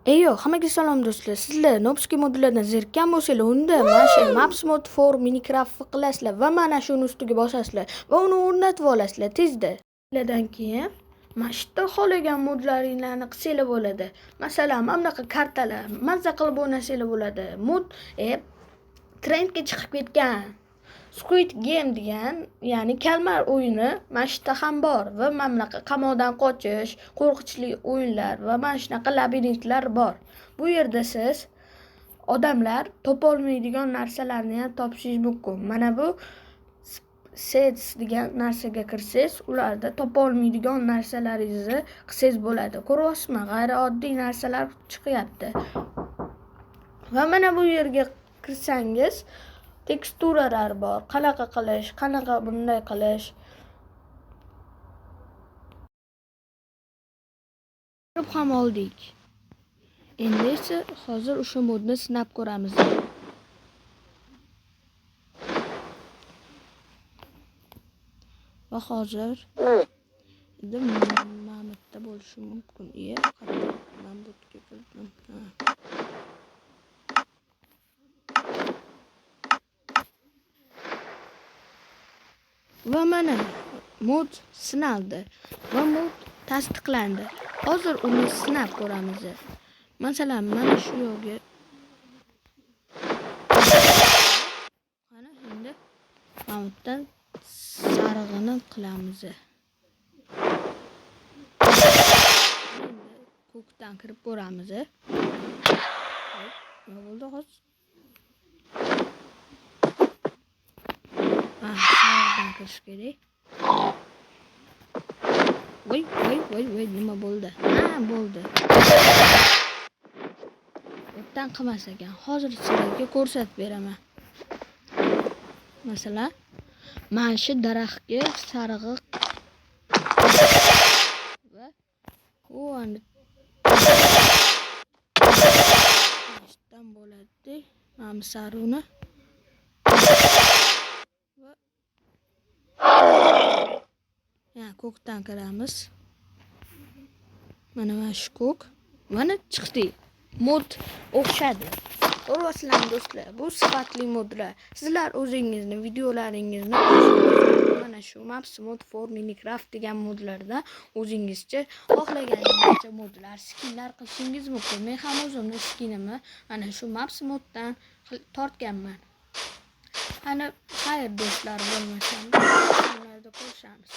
Hammaga salom do'stlar. Sizlar Nopski modullardan zerikkan bo'lsanglar, unda mana shu Maps Mod for Minecraft qilasizlar va mana shuni ustiga bosasizlar va uni o'rnatib olasizlar tezda. Sizlardan keyin mana shu yerda xohlagan modlaringlarni qilsanglar bo'ladi. Masalan, mana bunaqa kartalar mazza qilib o'ynasanglar bo'ladi. Mod trendga chiqib ketgan Squid Game degan, ya'ni kalmar o'yini mana shu yerda ham bor va mana bunaqa qamoqdan qochish, qo'rqinchli o'yinlar va mana shunaqa labirintlar bor. Bu yerda siz odamlar topolmaydigan narsalarni ham topishingiz mumkin. Mana bu sets degan narsaga kirsangiz, ularda topolmaydigan narsalaringizni qilsangiz bo'ladi. Ko'ryapsizmi? G'ayrioddiy narsalar chiqyapti. Va mana bu yerga kirsangiz, teksturalar bor. Qanaqa qilish, qanaqa bunday qilish. Ko'rib ham oldik. Endi esa hozir o'sha modni sinab ko'ramiz. Va hozir endi Mamutda bo'lishi mumkin. Mamutga kirdim. Va mana mod sinaldi va mod tasdiqlandi. Hozir uni sinab ko'ramiz. Masalan, mana shu yo'lga qani endi Mamutdan sarig'ini qilamiz. Endi ko'kdan kirib ko'ramiz. Nima bo'ldi hozir? Sarig'dan kirish kerak. Voy, nima bo'ldi? Bo'ldi. O'tdan qilmas ekan. Hozir sizlarga ko'rsatib beraman. Masalan, mana shu daraxtga sarig'i va ani ishdan bo'ladi. Mana saruni va ko'kdan kiramiz. Mana shu ko'k. Mana chiqdi. Mod o'xshadi. Ko'ryapsizlarmi do'stlar? Bu sifatli modlar. Sizlar o'zingizni videolaringizni mana shu Maps Mod for Minecraft degan modlarda o'zingizcha xohlaganingizcha modlar, skinlar qilishingiz mumkin. Men ham o'zimni skinimni mana shu Maps Moddan tortganman. Xayr do'stlar, bo'lmasam, ularda ko'rishamiz.